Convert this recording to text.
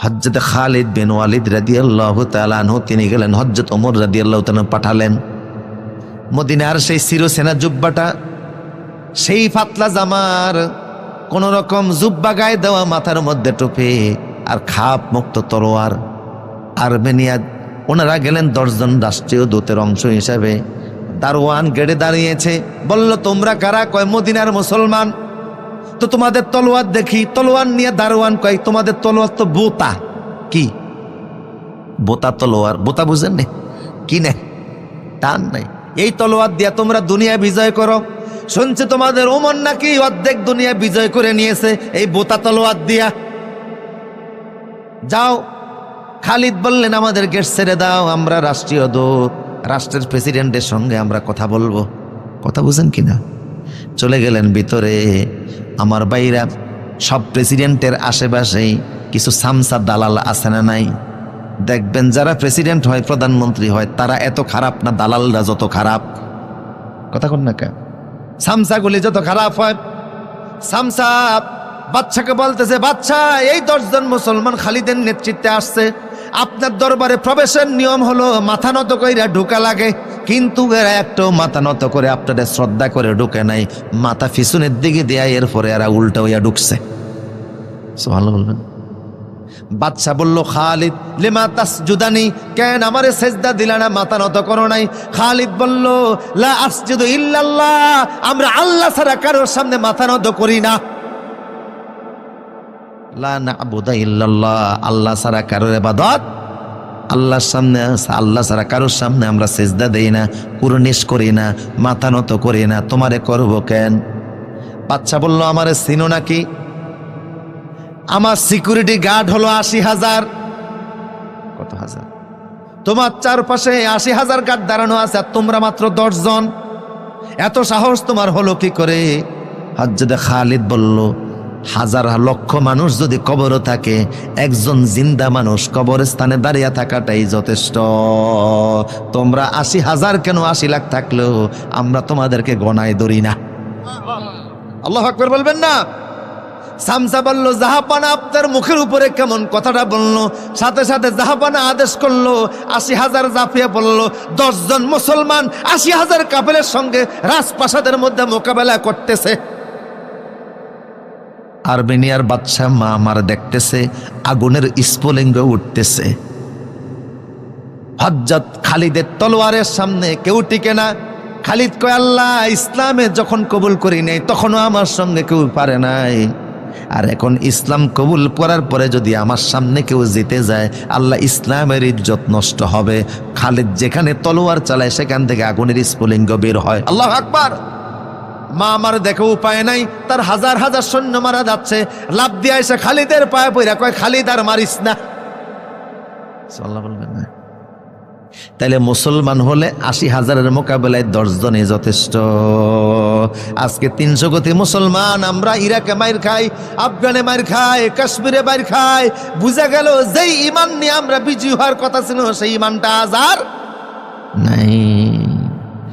হযরত খালিদ বিন ওয়ালিদ রাদিয়াল্লাহু তাআলা আনহু তিনি গেলেন, হযরত ওমর রাদিয়াল্লাহু তাআলা পাঠালেন। মদিনার সেই চিরসেনা জুব্বাটা, সেই পাতলা জামার কোন রকম জুব্বা গায়ে দেওয়া, মাথার মধ্যে টুপি আর খাপ মুক্ত তলোয়ার। আর্মেনিয়া ওনারা গেলেন 10 জন রাষ্ট্রীয় দূতের অংশ হিসাবে। দারোয়ান গেড়ে দাঁড়িয়েছে, বলল তোমরা কারা? কয় মদিনার মুসলমান। তো তোমাদের তলোয়ার দেখি। তলোয়ার নিয়ে দারোয়ান কয় তোমাদের তলোয়ার তো বোতা। কি বোতা? তলোয়ার বোতা বুঝেন নি? কি নেই, টান নাই। এই তলোয়ার দিয়া তোমরা দুনিয়া বিজয় করো। শুনছে তোমাদের ওমর নাকি অর্ধেক দুনিয়া বিজয় করে নিয়েছে এই বোতা তলোয়ার দিয়া। যাও। খালিদ বললেন আমাদের গেট ছেড়ে দাও, আমরা রাষ্ট্রীয় দূত, রাষ্ট্রের প্রেসিডেন্টের সঙ্গে আমরা কথা বলবো। কথা বুঝেন কিনা? চলে গেলেন ভিতরে। আমার ভাইরা, সব প্রেসিডেন্টের আশেপাশেই কিছু সামসা দালাল আছে না নাই? দেখবেন যারা প্রেসিডেন্ট হয়, প্রধানমন্ত্রী হয়, তারা এত খারাপ না দালালরা যত খারাপ। কথা কন না কে? সামসাগুলি যত খারাপ হয়। সামসা বাদশাকে বলতেছে, বাদশা এই 10 জন মুসলমান খালিদের নেতৃত্বে আসছে, আপনার দরবারে প্রবেশের নিয়ম হলো মাথা নত কইরা ঢোকা লাগে, কিন্তু এরা একটাও মাথা নত করে আপনাদের শ্রদ্ধা করে ঢুকে নাই, মাথা পিছনের দিকে দেয়া, এরপরে এরা উল্টা হইয়া ঢুকছে। সুবহানাল্লাহ বলবেন। বাদশা বলল, খালিদ লিমা তাসজুদানি, কেন আমারে সেজদা দিলা না, মাথা নত করো নাই? খালিদ বলল, লা আসজুদু ইল্লাল্লাহ, আমরা আল্লাহ ছাড়া কারোর সামনে মাথা নত করি না। লা না'বুদু ইল্লাল্লাহ, আল্লাহ ছাড়া কারোর ইবাদত, আল্লাহর সামনে, আল্লাহ ছাড়া কারোর সামনে আমরা সেজদা দেই না, কুরনিশ করি না, মাথা নত করি না। তোমারে করব কেন? বাদশা বলল, আমারে চিনো নাকি? আমার সিকিউরিটি গার্ড হলো 80,000। কত হাজার? তোমার চারপাশে 80,000 গার্ড দাঁড়ানো আছে, আর তোমরা মাত্র 10 জন। এত সাহস তোমার হলো কি করে? হযরত খালিদ বলল, 1000 লক্ষ মানুষ যদি কবরও থাকে, একজন জিন্দা মানুষ কবরস্থানে দাঁড়িয়ে থাকাটাই যথেষ্ট। তোমরা 80,000 কেন 80 লাখ থাকলেও আমরা তোমাদেরকে গণায় ধরি না। আল্লাহু আকবার বলবেন না? সামসা বলল, জাহাপানা আপনার মুখের উপরে কেমন কথাটা বললো? সাথে সাথে জাহাপানা আদেশ করলো, 80,000 জাফিয়ে পড়লো। 10 জন মুসলমান 80,000 কাফেরের সঙ্গে রাজপ্রাসাদের মধ্যে মোকাবেলা করতেছে। আর্মেনিয়ার বাদশা মামার দেখতেছে আগুনের স্ফুলিঙ্গ উঠতেছে। হযরত খালিদের তলোয়ারের সামনে কেউ টিকে না। খালিদ কয়, আল্লাহ ইসলামে যখন কবুল করি নাই তখনও আমার সঙ্গে কেউ পারে নাই, আর এখন ইসলাম কবুল করার পরে যদি আমার সামনে কেউ জিতে যায়, আল্লাহ ইসলামের ইজ্জত নষ্ট হবে। খালিদ যেখানে তলোয়ার চালায় সেখান থেকে আগুনের স্ফুলিঙ্গ বের হয়। আল্লাহু আকবার। মা আমার দেখে উপায় নাই, তার 1000 সৈন্য মারা যাচ্ছে, লাফ দিয়ে এসে খালিদের পায়ে পড়া কয়, খালিদ আর মারিস না। সাল্লাল্লাহু বলবেন না? তাইলে মুসলমান হলে 80,000-এর মোকাবেলায় 10 জনই যথেষ্ট। আজকে 300 কোটি মুসলমান, আমরা ইরাকে মাইর খাই, আফগানে মাইর খাই, কাশ্মীরে মাইর খাই। বুঝা গেল যেই ইমান নিয়ে আমরা বিজয়ী হওয়ার কথা ছিল, সেই ইমানটা আজ আর নাই।